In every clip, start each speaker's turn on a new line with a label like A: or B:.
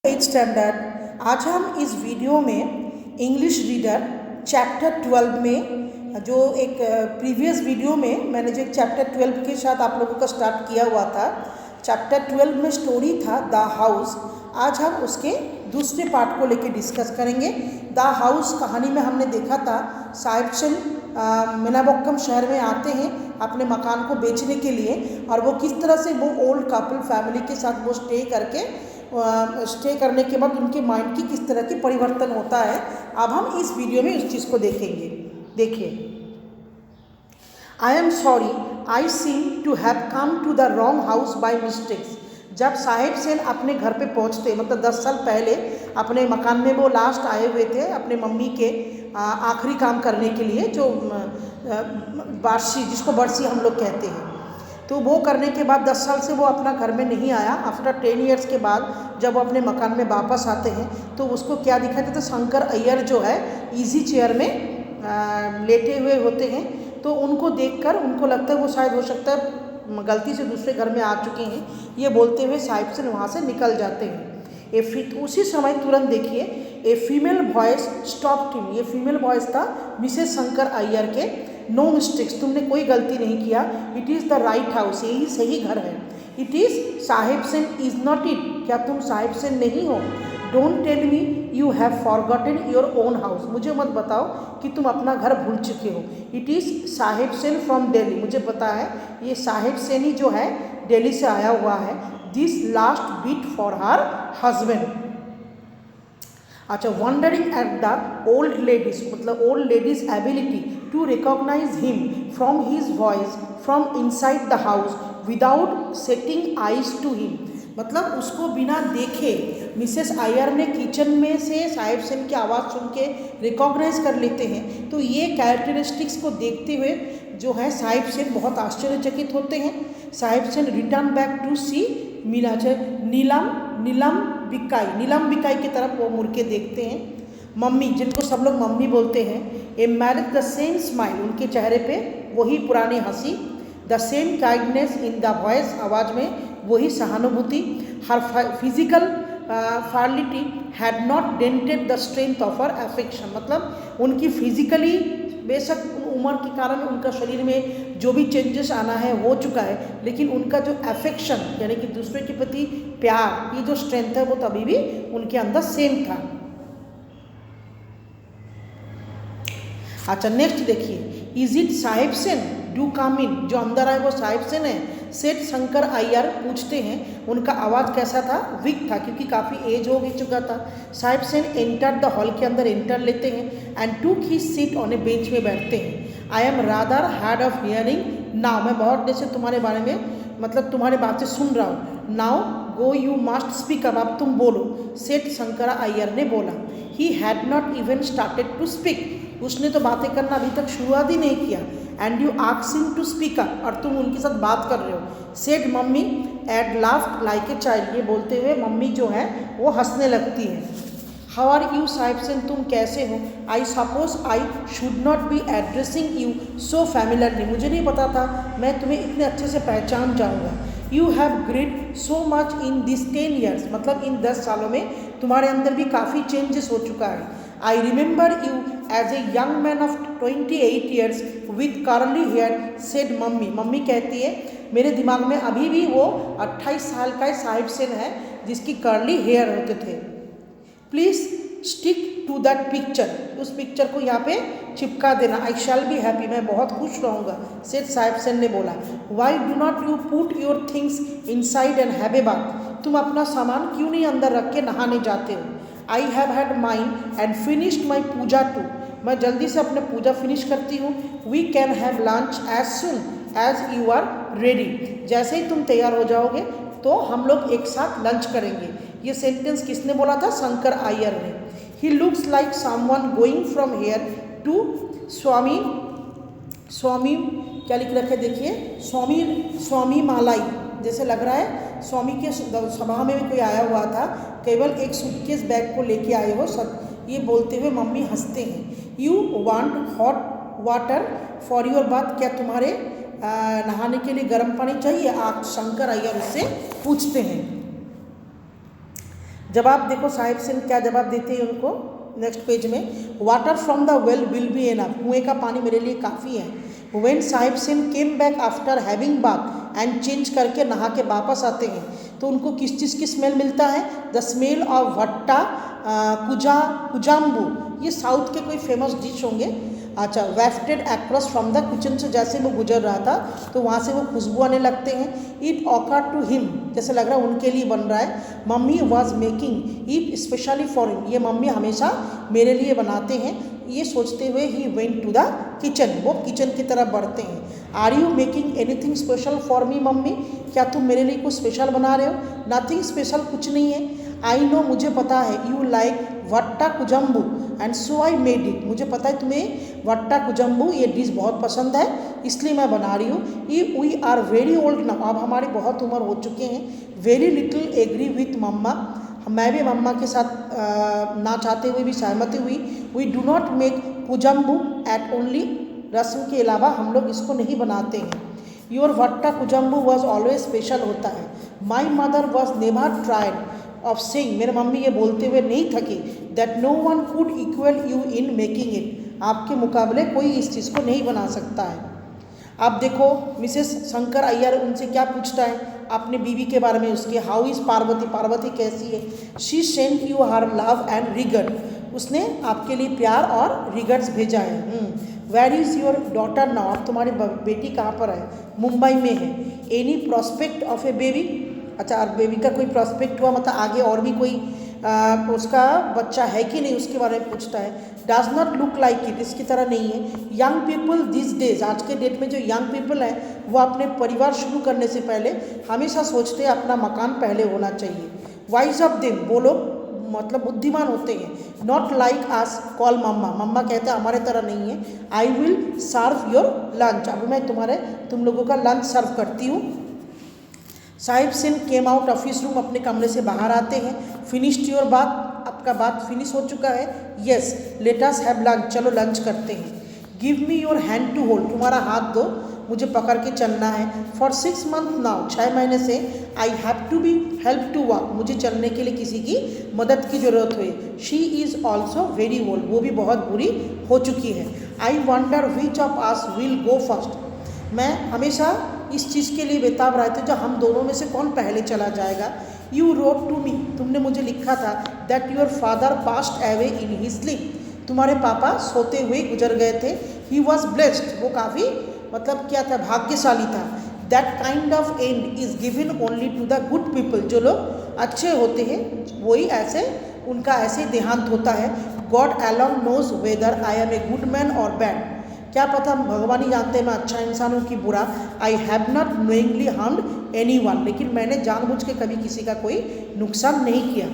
A: 8th standard. आज हम इस वीडियो में इंग्लिश रीडर चैप्टर 12 में जो एक प्रीवियस वीडियो में मैंने जो एक चैप्टर 12 के साथ आप लोगों का स्टार्ट किया हुआ था, चैप्टर 12 में स्टोरी था द हाउस। आज हम उसके दूसरे पार्ट को लेके डिस्कस करेंगे। द हाउस कहानी में हमने देखा था साहिबचंद मिनाबोक्कम शहर में आते हैं अपने मकान को बेचने के लिए, और वो किस तरह से वो ओल्ड कपल फैमिली के साथ वो स्टे करने के बाद उनके माइंड की किस तरह की परिवर्तन होता है। अब हम इस वीडियो में उस चीज़ को देखेंगे। देखिए, I am sorry I seem to have come to the wrong house by mistakes. जब साहिबचंद अपने घर पे पहुंचते, मतलब 10 साल पहले अपने मकान में वो लास्ट आए हुए थे अपने मम्मी के आखिरी काम करने के लिए, जो बारसी, जिसको बरसी हम लोग कहते हैं। तो वो करने के बाद 10 साल से वो अपना घर में नहीं आया। आफ्टर 10 ईयर्स के बाद जब वो अपने मकान में वापस आते हैं तो उसको क्या दिखाई देता, शंकर अय्यर जो है इजी चेयर में लेटे हुए होते हैं। तो उनको देखकर उनको लगता है वो शायद हो सकता है गलती से दूसरे घर में आ चुके हैं, ये बोलते हुए साहिबचंद वहाँ से निकल जाते हैं। उसी समय तुरंत देखिए a female voice stopped him. ये फीमेल वॉइस था मिसेस शंकर अय्यर के। नो मिस्टेक्स, तुमने कोई गलती नहीं किया। It is the right house, यही सही घर है। It is Sahibchand is not it, क्या तुम साहिबचंद नहीं हो। Don't tell me you have forgotten your own house, मुझे मत बताओ कि तुम अपना घर भूल चुके हो। इट इज़ साहिबचंद फ्रॉम दिल्ली, मुझे पता है ये साहिबचंद ही जो है दिल्ली से आया हुआ है। This last beat for her husband. अच्छा, wondering at the old ladies, मतलब old ladies ability to recognise him from his voice from inside the house without setting eyes to him. मतलब उसको बिना देखे मिसेस अय्यर ने किचन में से साहिबचंद की आवाज़ सुन के रिकॉग्नाइज कर लेते हैं। तो ये कैरेक्टरिस्टिक्स को देखते हुए जो है साहिबचंद बहुत आश्चर्यचकित होते हैं। साहिबचंद रिटर्न बैक टू सी नीलम बिकाई की तरफ वो मुड़ के देखते हैं। मम्मी, जिनको सब लोग मम्मी बोलते हैं, a marriage the same smile, उनके चेहरे पे वही पुरानी हंसी, the same kindness in the voice, आवाज़ में वही सहानुभूति। Her physical frailty had not dented the strength of her affection, मतलब उनकी फिजिकली बेशक उम्र के कारण उनका शरीर में जो भी चेंजेस आना है हो चुका है, लेकिन उनका जो अफेक्शन यानी कि दूसरे के प्रति प्यार, ये जो स्ट्रेंथ है वो तभी भी उनके अंदर सेम था। अच्छा, नेक्स्ट देखिए, इज इट साहिबचंद डू कम इन, जो अंदर आए वो साहिबचंद है। सेठ शंकर अय्यर पूछते हैं। उनका आवाज़ कैसा था, वीक था, क्योंकि काफ़ी एज हो चुका था। साहिबचंद एंटर द हॉल, के अंदर एंटर लेते हैं एंड टूक his seat on A bench में बैठते हैं। I am rather hard of hearing now, मैं बहुत देर से तुम्हारे बारे में, मतलब तुम्हारे बात से सुन रहा हूँ। Now go you must speak up, अब तुम बोलो, सेठ शंकर अय्यर ने बोला। He had not even started to speak, उसने तो बातें करना अभी तक शुरुआत ही नहीं किया। And you ask him to speak up, और तुम उनके साथ बात कर रहे हो। Said Mummy and laughed like a child, ये बोलते हुए मम्मी जो है वो हंसने लगती है। हाउ आर यू साहिबचंद, तुम कैसे हो। I suppose I should not be addressing you so familiarly, मुझे नहीं पता था मैं तुम्हें इतने अच्छे से पहचान जाऊँगा। You have grade so much in this 10 years, मतलब इन 10 सालों में तुम्हारे अंदर भी काफ़ी चेंजेस हो चुका है। I remember you as a young man of 28 years with curly hair, said Mummy, Mummy कहती है मेरे दिमाग में अभी भी वो 28 साल का साहिबचंद है जिसकी कर्ली हेयर होते थे। Please stick to that picture, उस पिक्चर को यहाँ पे चिपका देना। आई शैल बी हैप्पी, मैं बहुत खुश रहूँगा, सेठ साहिबचंद ने बोला। Y do not you put your things inside and have a bath, तुम अपना सामान क्यों नहीं अंदर रख के नहाने जाते हो। I have had mine and finished my puja too, मैं जल्दी से अपने पूजा फिनिश करती हूँ। We can have lunch as soon as you are ready, जैसे ही तुम तैयार हो जाओगे तो हम लोग एक साथ लंच करेंगे। ये सेंटेंस किसने बोला था, शंकर अय्यर ने। He looks like someone going from here to Swami क्या लिख रखे देखिए, स्वामी मालाई, जैसे लग रहा है स्वामी के सभा में भी कोई आया हुआ था, केवल एक सूटकेस बैग को लेके आए हो सब, ये बोलते हुए मम्मी हंसते हैं। You want hot water for your bath, क्या तुम्हारे नहाने के लिए गर्म पानी चाहिए, आप शंकर अय्यर उससे पूछते हैं। जब आप देखो साहिब सिंह क्या जवाब देते हैं उनको, नेक्स्ट पेज में, water from the well will be enough, कुएँ का पानी मेरे लिए काफ़ी है। When Sahib Singh came back after having bath and change करके नहा के वापस आते हैं तो उनको किस चीज़ की स्मेल मिलता है? द स्मेल ऑफ भट्टा कुजाम्बू, ये साउथ के कोई फेमस डिश होंगे। अच्छा, वेफ्टेड एक्रोस फ्रॉम द किचन, से जैसे वो गुजर रहा था तो वहाँ से वो खुशबू आने लगते हैं। इट ऑकर टू हिम, जैसे लग रहा है उनके लिए बन रहा है। Mummy was making it specially for him, ये मम्मी हमेशा मेरे लिए बनाते हैं। ये सोचते हुए he went to the kitchen, वो किचन की तरफ बढ़ते हैं। Are you making anything special for me Mummy, क्या तुम मेरे लिए कुछ स्पेशल बना रहे हो? नथिंग स्पेशल, कुछ नहीं है। आई नो, मुझे पता है, you like vatta kuzhambu and so I made it, मुझे पता है तुम्हें वट्टा कुजम्बू ये डिश बहुत पसंद है इसलिए मैं बना रही हूँ। We are very old now, अब हमारी बहुत उम्र हो चुके हैं। Very little agree with Mamma, मैं भी मम्मा के साथ ना चाहते हुए भी सहमति हुई। We do not make kuzhambu at only, रस्म के अलावा हम लोग इसको नहीं बनाते हैं। Your vatta kuzhambu was always special होता है। My mother was never tried of saying, मेरे मम्मी ये बोलते हुए नहीं थकी, that no one could equal you in making it, आपके मुकाबले कोई इस चीज़ को नहीं बना सकता है। अब देखो मिसेस शंकर अय्यर उनसे क्या पूछता है अपने बीवी के बारे में, उसके, हाउ इज़ पार्वती, पार्वती कैसी है? She sent you her love and regard, उसने आपके लिए प्यार और रिगर्ड्स भेजा है। Where is your daughter now, अब तुम्हारी बेटी कहाँ पर है? मुंबई में है। Any prospect of a baby, अच्छा बेबी का कोई प्रॉस्पेक्ट हुआ, मतलब आगे और भी कोई उसका बच्चा है कि नहीं उसके बारे में पूछता है। Does not look like it, इसकी तरह नहीं है। यंग पीपल दिस डेज, आज के डेट में जो यंग पीपल हैं वो अपने परिवार शुरू करने से पहले हमेशा सोचते हैं अपना मकान पहले होना चाहिए। वाइज ऑफ देम, वो लोग मतलब बुद्धिमान होते हैं। Not like us call Mamma, Mamma कहते हैं हमारे तरह नहीं है। I will serve your lunch, अब मैं तुम लोगों का लंच सर्व करती हूँ। Sahib Singh came out office room, अपने कमरे से बाहर आते हैं। फिनिश्ड योर बात, आपका बात फिनिश हो चुका है? Yes, let us have lunch, चलो लंच करते हैं। Give me your hand to hold, तुम्हारा हाथ दो, मुझे पकड़ के चलना है। फॉर 6 months नाउ, 6 महीने से, I have to be help to walk, मुझे चलने के लिए किसी की मदद की ज़रूरत हुई। She is also very old, वो भी बहुत बुरी हो चुकी है। I wonder which of us will go first, मैं हमेशा इस चीज़ के लिए बेताब रहते जो हम दोनों में से कौन पहले चला जाएगा। यू रोट टू मी, तुमने मुझे लिखा था, that your father passed away in his sleep, तुम्हारे पापा सोते हुए गुजर गए थे। ही वॉज ब्लेस्ड, वो काफ़ी मतलब क्या था, भाग्यशाली था। That kind of end is given only to the good people, जो लोग अच्छे होते हैं वही ऐसे, उनका ऐसे देहांत होता है। God alone knows whether I am a good man और बैड, क्या पता भगवान ही जानते हैं मैं अच्छा इंसान हूँ कि बुरा। I have not knowingly harmed any one, लेकिन मैंने जानबूझ के कभी किसी का कोई नुकसान नहीं किया।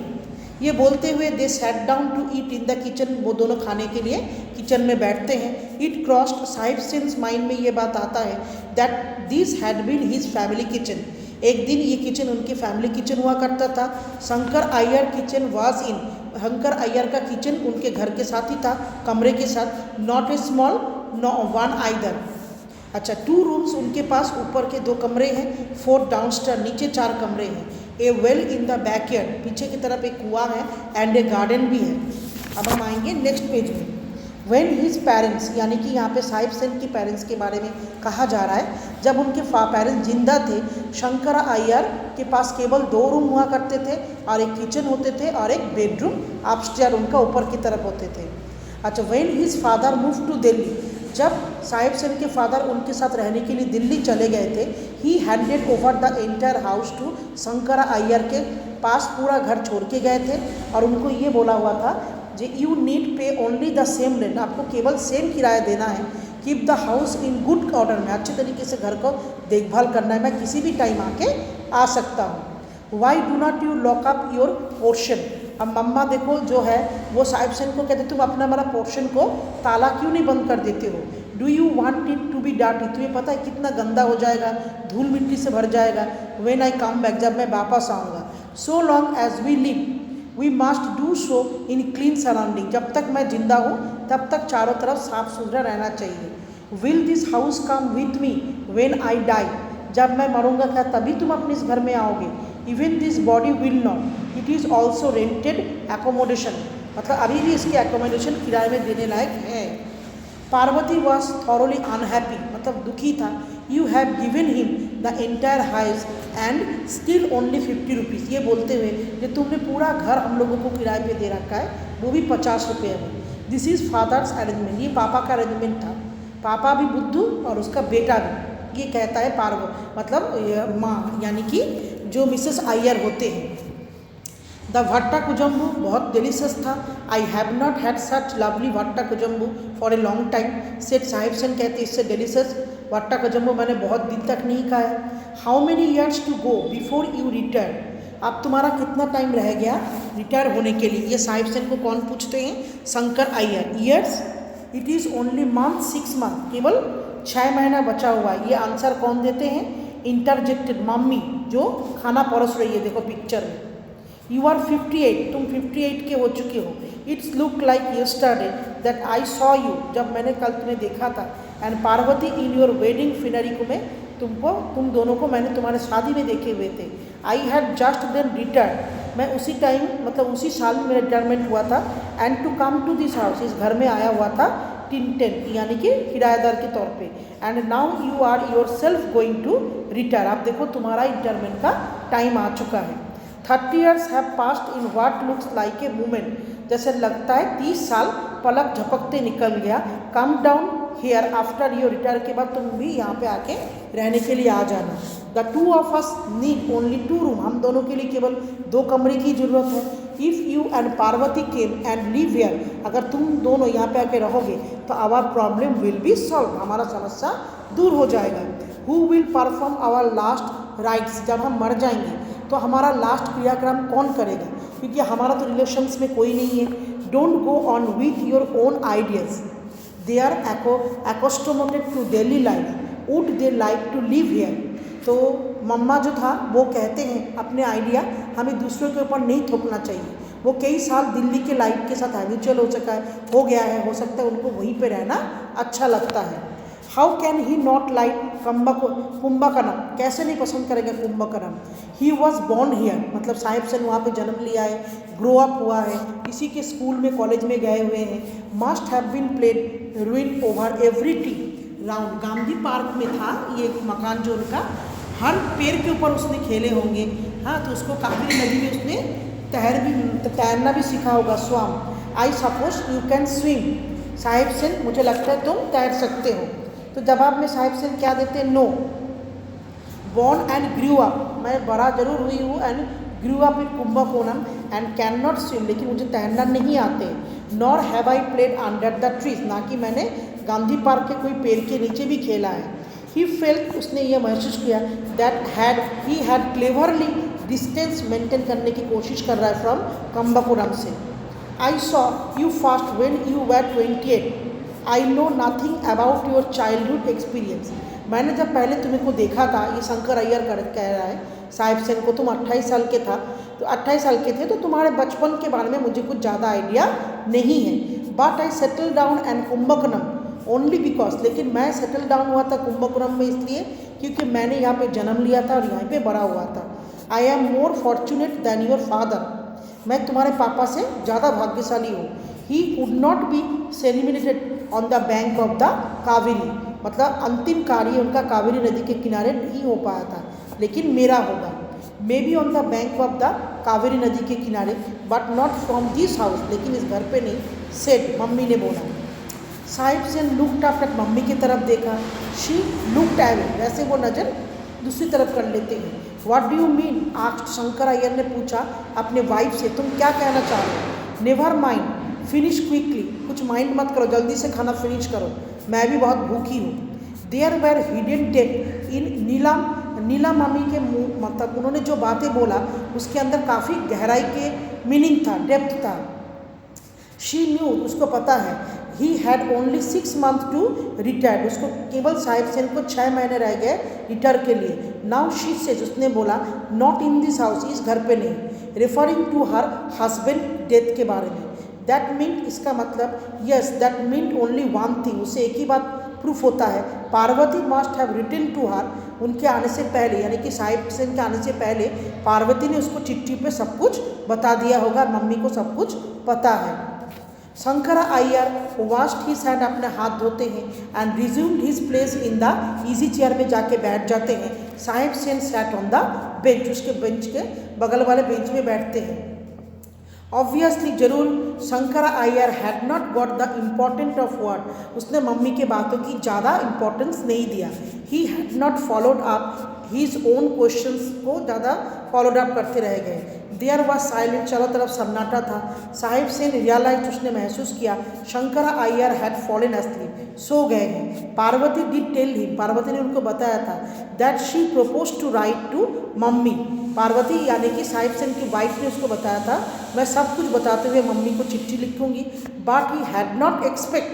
A: ये बोलते हुए they sat down to eat in the kitchen, वो दोनों खाने के लिए किचन में बैठते हैं। It crossed Sahib Singh mind में ये बात आता है that this had been his family kitchen, एक दिन ये किचन उनकी फैमिली किचन हुआ करता था। Shankar Iyer kitchen was in, Shankar Iyer का किचन उनके घर के साथ ही था, कमरे के साथ। Not a small no one either, अच्छा 2 रूम्स उनके पास, ऊपर के 2 कमरे हैं। 4 डाउनस्टेयर, नीचे 4 कमरे हैं। ए वेल इन द बैकयार्ड, पीछे की तरफ एक कुआं है, एंड ए गार्डन भी है। अब हम आएंगे नेक्स्ट पेज में। व्हेन हिज पेरेंट्स, यानी कि यहाँ पे साहिब सिंह की पेरेंट्स के बारे में कहा जा रहा है, जब उनके पेरेंट्स जिंदा थे, शंकर अय्यर के पास केवल 2 रूम हुआ करते थे और एक किचन होते थे और एक बेडरूम अपस्टेयर उनका ऊपर की तरफ होते थे। अच्छा, when his father move to Delhi, जब साहिब सिंह के फादर उनके साथ रहने के लिए दिल्ली चले गए थे, he handed over the entire house to Shankar Iyer के पास पूरा घर छोड़ के गए थे और उनको ये बोला हुआ था जे यू नीड पे ओनली द सेम रेंट, आपको केवल सेम किराया देना है। Keep the house in good order में, अच्छे तरीके से घर को देखभाल करना है, मैं किसी भी टाइम आके आ सकता हूँ। Y do not you lock up your portion, अब मम्मा देखो जो है वो साहिब सिंह को कहते तुम अपना हमारा पोर्शन को ताला क्यों नहीं बंद कर देते हो। Do you want it to be dirty, तुम्हें पता है कितना गंदा हो जाएगा, धूल मिट्टी से भर जाएगा। व्हेन आई कम बैक, जब मैं वापस आऊँगा। So long as we live we must do so in clean surrounding, जब तक मैं जिंदा हूँ तब तक चारों तरफ साफ सुथरा रहना चाहिए। Will this house come with me when I die, जब मैं मरूंगा क्या तभी तुम अपने इस घर में आओगे। Even this body will not, ये it is also rented accommodation, मतलब अभी भी इसकी एकोमोडेशन किराए में देने लायक है। पार्वती वॉज थॉरोली अनहैप्पी, मतलब दुखी था। You have given him the entire house and still only 50 rupees, ये बोलते हुए कि तुमने पूरा घर हम लोगों को किराए पे दे रखा है, वो भी 50 रुपये में। दिस इज़ फादर्स अरेंजमेंट, ये पापा का अरेंजमेंट था। पापा भी बुद्धू और उसका बेटा भी, ये कहता है मतलब माँ यानी कि जो मिसेस अय्यर होते हैं। द भट्टा कुजम्बू बहुत डिलीशियस था। I have not had such lovely भट्टा कुजम्बू फॉर ए लॉन्ग टाइम, सेठ साहिब सेन कहते इससे डिलीशियस भट्टा कुजम्बू मैंने बहुत दिन तक नहीं खाया। How many years to go before you retire, अब तुम्हारा कितना टाइम रह गया रिटायर होने के लिए? ये साहिब सेन को कौन पूछते हैं? Shankar Iyer. Years, it is only month 6 month, केवल 6 महीना बचा हुआ है। ये आंसर कौन देते हैं? इंटरजेक्टेड मम्मी, जो खाना परोस रही है, देखो पिक्चर में। यू आर 58, तुम 58 के हो चुके हो। It's look like yesterday that I saw you, जब मैंने कल तुम्हें देखा था। And Parvati in your wedding finery को, मैं तुम दोनों को मैंने तुम्हारे शादी में देखे हुए थे। I had just then retired, मैं उसी टाइम मतलब उसी साल में मेरा रिटायरमेंट हुआ था। And to come to this house, इस घर में आया हुआ था टिंटेन यानी कि किराएदार के तौर पे। And now you are yourself going to retire, आप देखो तुम्हारा रिटायरमेंट का टाइम आ चुका है। 30 years have passed in what looks like a moment, जैसे लगता है 30 साल पलक झपकते निकल गया। Come down here after your retire, के बाद तुम भी यहाँ पे आके रहने के लिए आ जाना। The two of us need only 2 room, हम दोनों के लिए केवल 2 कमरे की ज़रूरत है। If you and Parvati came and live here, अगर तुम दोनों यहाँ पे आके रहोगे तो our problem will be solve, हमारा समस्या दूर हो जाएगा। Who will perform our last rites, जब हम मर जाएंगे तो हमारा लास्ट क्रियाक्रम कौन करेगा? क्योंकि हमारा तो रिलेशंस में कोई नहीं है। Don't go on with your own ideas, they are accustomed to daily life, would they like to live here. तो मम्मा जो था वो कहते हैं अपने आइडिया हमें दूसरों के ऊपर नहीं थोपना चाहिए। वो कई साल दिल्ली के लाइफ के साथ हैबिचुअल हो गया है, हो सकता है उनको वहीं पे रहना अच्छा लगता है। How can he not like Kumbakonam, कैसे नहीं पसंद करेगा Kumbakonam? He was born here, मतलब साहिब सेन वहाँ पे जन्म लिया है, ग्रो अप हुआ है, इसी के स्कूल में कॉलेज में गए हुए हैं। Must have been played ruin over every tree round, Gandhi Park में था ये मकान जो उनका, हर पेड़ के ऊपर उसने खेले होंगे। हाँ, तो उसको कावेरी नदी में उसने तैरना भी सीखा होगा, स्वाम। I suppose you can swim, Sahib Sen मुझे लगता है तुम तैर सकते हो। तो जवाब में साहिब सेन क्या देते हैं? No. Born and grew up, मैं बड़ा जरूर हुई हूँ and grew up in Kumbakonam and can not swim, लेकिन मुझे तैरना नहीं आते। Nor have I played under the trees, ना कि मैंने गांधी पार्क के कोई पेड़ के नीचे भी खेला है। ही फेल्ट, उसने यह महसूस किया that he had cleverly distance maintain करने की कोशिश कर रहा है फ्रॉम कुंभकोणम से। आई saw you fast when you were 28, I know nothing about your childhood experience, मैंने जब पहले तुम्हें को देखा था, ये शंकर अय्यर कह रहा है साहिब सेन को, तुम 28 साल के था, तो 28 साल के थे तो तुम्हारे बचपन के बारे में मुझे कुछ ज़्यादा आइडिया नहीं है। But I settle down and Kumbakonam only because, लेकिन मैं सेटल डाउन हुआ था कुंभकोणम में इसलिए क्योंकि मैंने यहाँ पे जन्म लिया था और यहाँ पे बड़ा हुआ था। I am more fortunate then your father, मैं तुम्हारे पापा से ज़्यादा भाग्यशाली हूँ। He would not be celebrated on the bank of the Kaveri, मतलब अंतिम कार्य उनका कावेरी नदी के किनारे नहीं हो पाया था, लेकिन मेरा होगा। May be on the bank of the Kaveri नदी के किनारे but not from this house, लेकिन इस घर पे नहीं, सेड मम्मी ने बोला। Sahib Sen looked up at, mummy की तरफ देखा। शी लुक्ड अवे, वैसे वो नज़र दूसरी तरफ कर लेते हैं। What do you mean, asked, Shankar Iyer ने पूछा अपने वाइफ से, तुम क्या कहना चाह रहे हो? नेवर माइंड, फिनिश क्विकली, कुछ माइंड मत करो, जल्दी से खाना फिनिश करो, मैं भी बहुत भूखी हूँ। There were hidden depth in Neela Mummy के मुँह, मतलब उन्होंने जो बातें बोला उसके अंदर काफ़ी गहराई के मीनिंग था, डेप्थ था। शी न्यू, उसको पता है। He had only 6 month to retire, उसको केवल साहिब सेन को 6 महीने रह गए रिटायर के लिए। नाउ शी सेज, उसने बोला, नॉट इन दिस हाउस, इस घर पे नहीं, referring to her husband death के बारे में। दैट मीन, इसका मतलब, yes that mean only one thing, उसे एक ही बात प्रूफ होता है। Parvati must have written to her, उनके आने से पहले यानी कि साहिब सेन के आने से पहले पार्वती ने उसको चिट्ठी पे सब कुछ बता दिया होगा, मम्मी को सब कुछ पता है। Shankara Iyer washed his hand, अपने हाथ धोते हैं, and resumed his place in the easy chair में जाके बैठ जाते हैं। Sahib Sen sat on the bench, उसके बेंच के बगल वाले बेंच में बैठते हैं। ऑब्वियसली जरूर Shankara Iyer had not got the important of word, उसने मम्मी के बातों की ज़्यादा इम्पोर्टेंस नहीं दिया। He had not followed up his own questions को ज़्यादा फॉलोड अप करते रह गए। देयर वॉज साइलेंट, चारों तरफ सन्नाटा था। साहिब सेन रियलाइज, उसने महसूस किया Shankara Iyer had fallen asleep, सो गए हैं। Parvati did tell him, Parvati ने उनको बताया था that she proposed to write to mummy, Parvati यानी कि साहिब सेन की वाइफ ने उसको बताया था मैं सब कुछ बताते हुए मम्मी को चिट्ठी लिखूंगी। But he had not expect,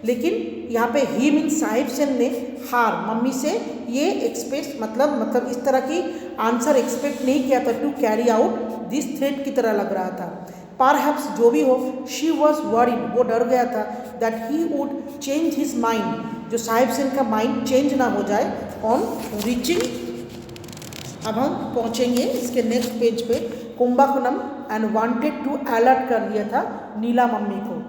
A: लेकिन यहाँ पे ही मीन साहिब सेन ने हार मम्मी से ये एक्सपेक्ट मतलब इस तरह की आंसर एक्सपेक्ट नहीं किया था, to carry out this threat की तरह लग रहा था। परहैप्स जो भी हो, शी वॉज वरीड, वो डर गया था that he would change his mind, जो साहिब सेन का माइंड चेंज ना हो जाए ऑन रीचिंग। अब हम पहुँचेंगे इसके नेक्स्ट पेज पे, Kumbakonam, and wanted to alert कर दिया था नीला मम्मी को।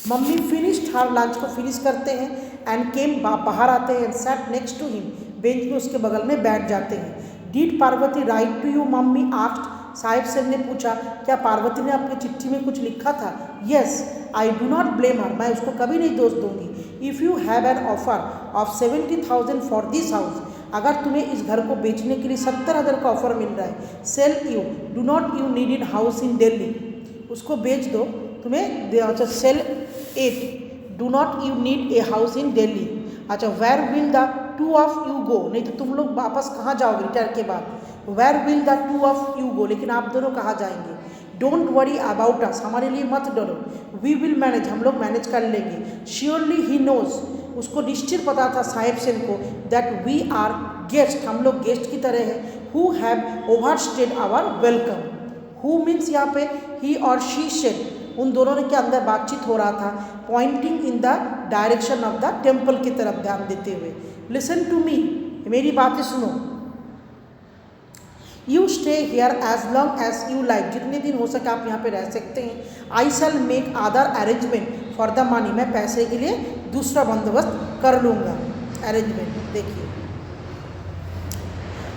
A: मम्मी फिनिश्ड हर लंच को फिनिश करते हैं, एंड केम बाहर आते हैं, and sat next to him, bench में उसके बगल में बैठ जाते हैं। Did Parvati write to you Mummy asked, Sahib Sen ने पूछा क्या पार्वती ने आपकी चिट्ठी में कुछ लिखा था? Yes, I do not blame हर, मैं उसको कभी नहीं दोष दूंगी। If you have an offer of 70,000 for this house, अगर तुम्हें इस घर को बेचने के लिए 70,000 का ऑफर मिल रहा है, sell you, do not you need in house in Delhi, उसको बेच दो, तुम्हें अच्छा sell it, do not you need a house in Delhi. अच्छा, where will the two of you go, नहीं तो तुम लोग वापस कहाँ जाओगे रिटायर के बाद? Where will the two of you go, लेकिन आप दोनों कहाँ जाएंगे? डोंट वरी अबाउट अस, हमारे लिए मत डरो। वी विल मैनेज, हम लोग मैनेज कर लेंगे। श्योरली ही नोज, उसको निश्चित पता था साहिब सेन को दैट वी आर गेस्ट, हम लोग गेस्ट की तरह हैं। Who have overstayed our welcome, who means यहाँ पे ही और शी सेड, उन दोनों के अंदर बातचीत हो रहा था, pointing in the direction of the temple की तरफ ध्यान देते हुए। लिसन टू मी, मेरी बातें सुनो। You stay here as long as you like, जितने दिन हो सके आप यहाँ पे रह सकते हैं। I shall make other arrangement for the money, मैं पैसे के लिए दूसरा बंदोबस्त कर लूँगा। अरेंजमेंट देखिए,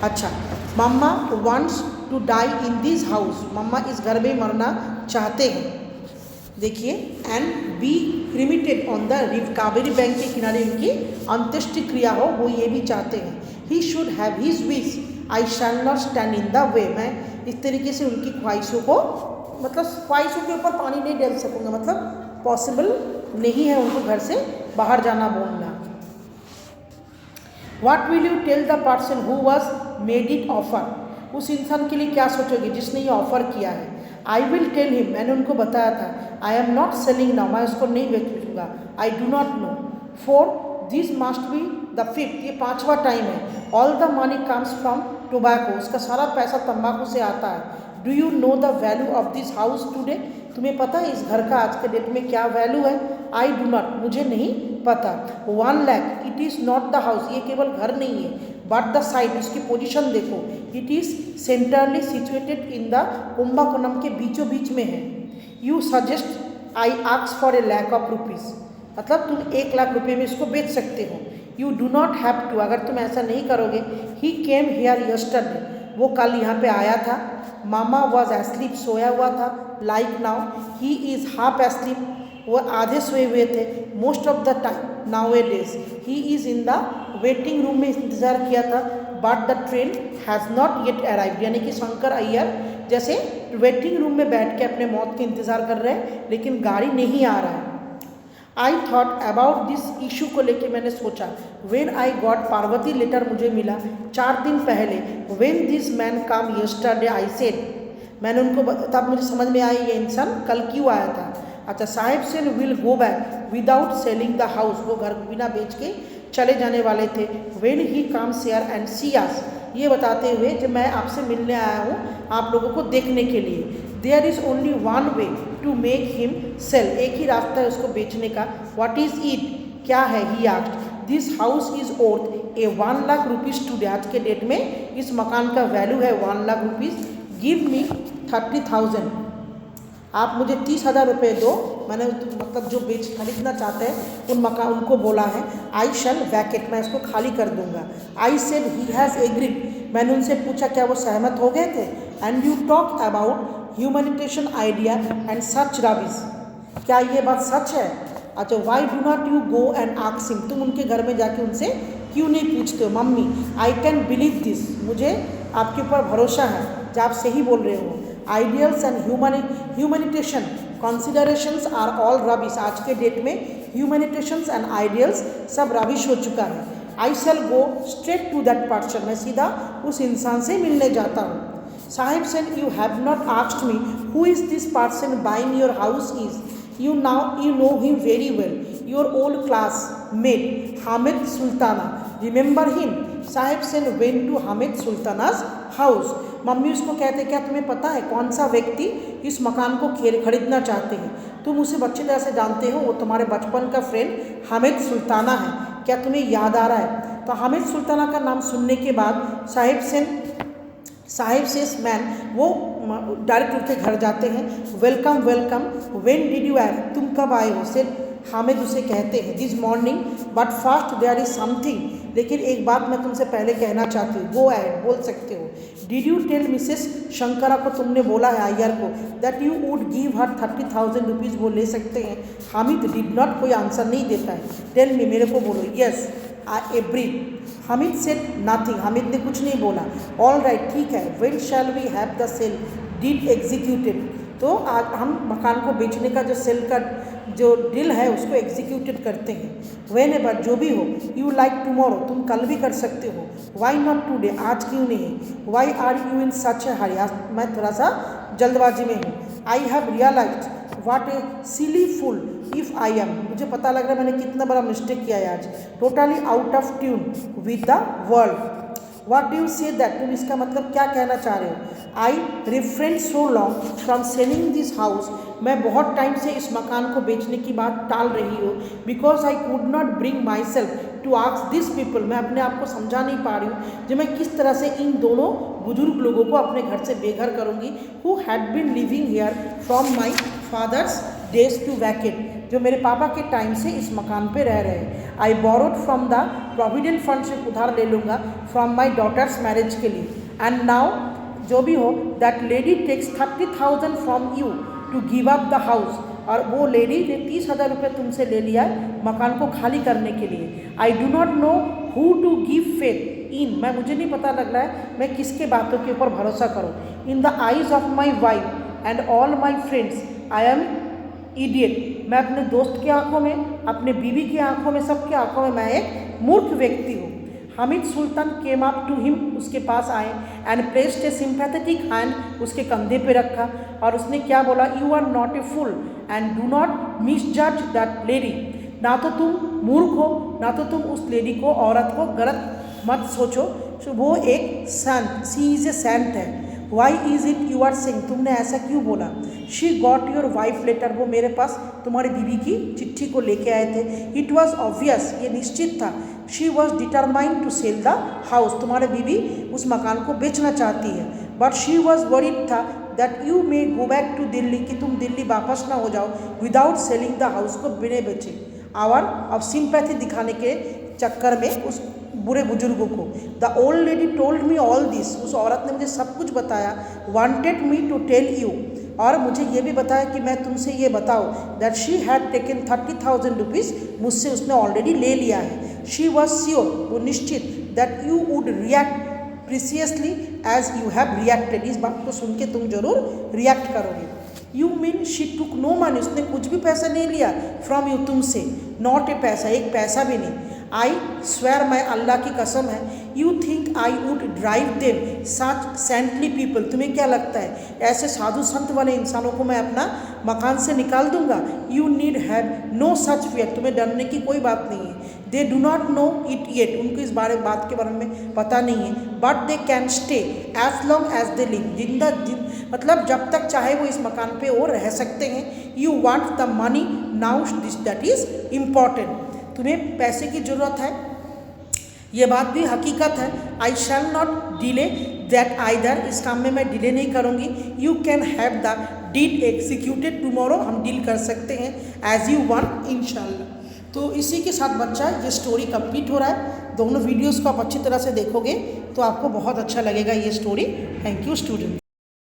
A: अच्छा, mamma wants to die in this house, mamma इस घर में मरना चाहते हैं। देखिए, and be cremated on the Kaveri bank के किनारे उनकी अंत्येष्टि क्रिया हो, वो ये भी चाहते हैं। He should have his wish, I shall not stand in the way, मैं इस तरीके से उनकी ख्वाहिशों को ख्वाहिशों के ऊपर पानी नहीं डाल सकूँगा, मतलब पॉसिबल नहीं है उनको घर से बाहर जाना बोलना। What will you tell the person who was made it offer, उस इंसान के लिए क्या सोचोगे जिसने ये ऑफर किया है? आई विल टेल हिम, मैंने उनको बताया था। I am not selling now, मैं उसको नहीं बेचूंगा। I do not know, for this must be the fifth, ये 5वां टाइम है। All the money comes from tobacco, उसका सारा पैसा तंबाकू से आता है। Do you know the value of this house today, तुम्हें पता है इस घर का आज के डेट में क्या वैल्यू है? आई डू नॉट, मुझे नहीं पता। 1 lakh, it is not the house, ये केवल घर नहीं है, बट द साइट, इसकी पोजीशन देखो, it is centrally situated in the Kumbakonam के बीचों बीच में है। You suggest I ask for a lakh of rupees, मतलब तुम 1 लाख रुपये में इसको बेच सकते हो। You do not have to, अगर तुम ऐसा नहीं करोगे। ही केम हियर यस्टरडे, वो कल यहाँ पे आया था। मामा वॉज एस्लीप, सोया हुआ था। Like now he is half asleep, वो आधे सोए हुए थे। Most of the time now A days he is in the waiting room में इंतज़ार किया था। But the train has not yet arrived, यानी कि शंकर अय्यर जैसे वेटिंग रूम में बैठ के अपने मौत का इंतज़ार कर रहे हैं, लेकिन गाड़ी नहीं आ रहा है। I thought about this issue को लेके मैंने सोचा। When I got Parvati letter, मुझे मिला 4 दिन पहले। When this man came yesterday I said, मैंने उनको तब मुझे समझ में आई ये इंसान कल क्यों आया था। अच्छा, Sahib Sen will go back without selling the house, वो घर बिना बेच के चले जाने वाले थे। When he comes here and see us, ये बताते हुए जब मैं आपसे मिलने आया हूँ आप लोगों को देखने के लिए। There is only 1 way to make him sell, एक ही रास्ता है उसको बेचने का। व्हाट इज़ इट, क्या है? He asked. This house is worth A 1 lakh rupees today. आज के डेट में इस मकान का वैल्यू है 1 लाख रुपीज़। Give me 30,000। आप मुझे 30,000 रुपये दो। मैंने मतलब जो खरीदना चाहते हैं उन मकान उनको बोला है आई शैल वैकेट, मैं इसको खाली कर दूंगा। I said he has agreed. मैंने उनसे पूछा क्या वो सहमत हो गए थे? And you talk about humanitarian idea and such rubbish. क्या ये बात सच है? अच्छा, why do not you go and ask him. तुम उनके घर में जाके उनसे क्यों नहीं पूछते हो? Mummy I can believe this. मुझे आपके ऊपर भरोसा है जब आप सही बोल रहे हो। Ideals and humanitarian considerations are all rubbish. आज के डेट में ह्यूमैनिटेशंस एंड आइडियल्स सब रबिश हो चुका है। I shall go straight to that person. मैं सीधा उस इंसान से मिलने जाता हूँ। Sahib said you have not asked me who is this person buying your house is. You know him very well. Your old classmate Hamid Sultana. Remember him? Sahib Sen went to Hamid Sultana's house. Mummy उसको कहते क्या तुम्हें पता है कौन सा व्यक्ति इस मकान को खरीदना चाहते हैं? तुम उसे अच्छी तरह से जानते हो, वो तुम्हारे बचपन का फ्रेंड हामिद सुल्ताना है। क्या तुम्हें याद आ रहा है? तो हामिद सुल्ताना का नाम सुनने के बाद साहिब से मैन वो डायरेक्ट उनके घर जाते हैं। Welcome welcome, when did you arrive? तुम कब आए हो? सेड हामिद उसे कहते हैं this morning but fast there is something. लेकिन एक बात मैं तुमसे पहले कहना चाहती हूँ। गो अहेड, बोल सकते हो। Did you tell Mrs Shankara को, तुमने बोला है अय्यर को, that you would give her 30,000 rupees वो ले सकते हैं? हामिद डिड नॉट, कोई आंसर नहीं देता है। टेल मी, मेरे को बोलो। Yes I agreed. Hamid said nothing. Hamid ने कुछ नहीं बोला। ऑल राइट, ठीक है। When shall we have the sale deed executed? तो आज हम मकान को बेचने का जो सेल का जो डील है उसको एग्जीक्यूटेड करते हैं। व्हेन एवर, जो भी हो। यू लाइक टुमारो, तुम कल भी कर सकते हो। वाई नॉट टुडे, आज क्यों नहीं? Why are you in such a hurry? आज मैं थोड़ा सा जल्दबाजी में हूँ। I have realised what a silly fool if I am. मुझे पता लग रहा है मैंने कितना बड़ा मिस्टेक किया है आज। Totally out of tune with the world. What do you say that? तुम इसका मतलब क्या कहना चाह रहे हो? I refrained so long from selling this house. मैं बहुत टाइम से इस मकान को बेचने की बात टाल रही हूँ। Because I could not bring my self to ask this people. मैं अपने आप को समझा नहीं पा रही हूँ जो मैं किस तरह से इन दोनों बुजुर्ग लोगों को अपने घर से बेघर करूँगी। Who had been living here from my father's days to vacate, जो मेरे पापा के टाइम से इस मकान पे रह रहे हैं। I borrowed from the provident fund, से उधार ले लूँगा फ्रॉम माई डॉटर्स मैरिज के लिए। एंड नाउ, जो भी हो, that lady takes 30,000 from you to give up the house. और वो लेडी ने 30,000 रुपये तुमसे ले लिया है मकान को खाली करने के लिए। I do not know who to give faith in. मुझे नहीं पता लग रहा है मैं किसके बातों के ऊपर भरोसा करूँ। In the eyes of my wife and all my friends I am idiot. मैं अपने दोस्त की आंखों में, अपने बीवी की आंखों में, सबकी आंखों में मैं एक मूर्ख व्यक्ति हूँ। Hamid Sultan came up to him, उसके पास आए and placed a sympathetic hand, उसके कंधे पे रखा और उसने क्या बोला? You are not a fool and do not misjudge that lady. ना तो तुम मूर्ख हो, ना तो तुम उस लेडी को, औरत को गलत मत सोचो। वो एक संत, सी इज़ ए सेंट है। Why is it you are saying? तुमने ऐसा क्यों बोला? She got your wife letter, वो मेरे पास तुम्हारी बीवी की चिट्ठी को लेके आए थे। इट वॉज ऑब्वियस, ये निश्चित था। She was determined to sell the house, तुम्हारी बीवी उस मकान को बेचना चाहती है। बट शी वॉज वरीड था that you may go back to Delhi, कि तुम दिल्ली वापस ना हो जाओ विदाउट सेलिंग द हाउस, को बिना बेचे। आवर अब सिंपैथी दिखाने के चक्कर में उस बुरे बुजुर्गों को। The old lady told me all this, उस औरत ने मुझे सब कुछ बताया। Wanted me to tell you, और मुझे ये भी बताया कि मैं तुमसे ये बताऊँ that she had taken 30,000 rupees, मुझसे उसने ऑलरेडी ले लिया है। शी वॉज श्योर, वो निश्चित, that you would react preciously as you have reacted, इस बात को सुन के तुम जरूर रिएक्ट करोगे। You mean she took no money, उसने कुछ भी पैसा नहीं लिया फ्रॉम यू, तुमसे। नॉट ए पैसा, एक पैसा भी नहीं। आई स्वेयर, मैं अल्लाह की कसम है। You think I would drive them such saintly people, तुम्हें क्या लगता है ऐसे साधु संत वाले इंसानों को मैं अपना मकान से निकाल दूंगा? You need have no such fear, तुम्हें डरने की कोई बात नहीं है। They do not know it yet, उनको इस बात के बारे में पता नहीं है। But they can stay as long as they live, मतलब जब तक चाहे वो इस मकान पे वो रह सकते हैं। You want the money now, that is important. तुम्हें पैसे की ज़रूरत है, ये बात भी हकीकत है। I shall not delay that either, इस काम में मैं डिले नहीं करूँगी। You can have the deed executed tomorrow, हम डील कर सकते हैं एज यू वांट इंशाल्लाह। तो इसी के साथ बच्चा ये स्टोरी कंप्लीट हो रहा है। दोनों वीडियोस को आप अच्छी तरह से देखोगे तो आपको बहुत अच्छा लगेगा ये स्टोरी। Thank you student.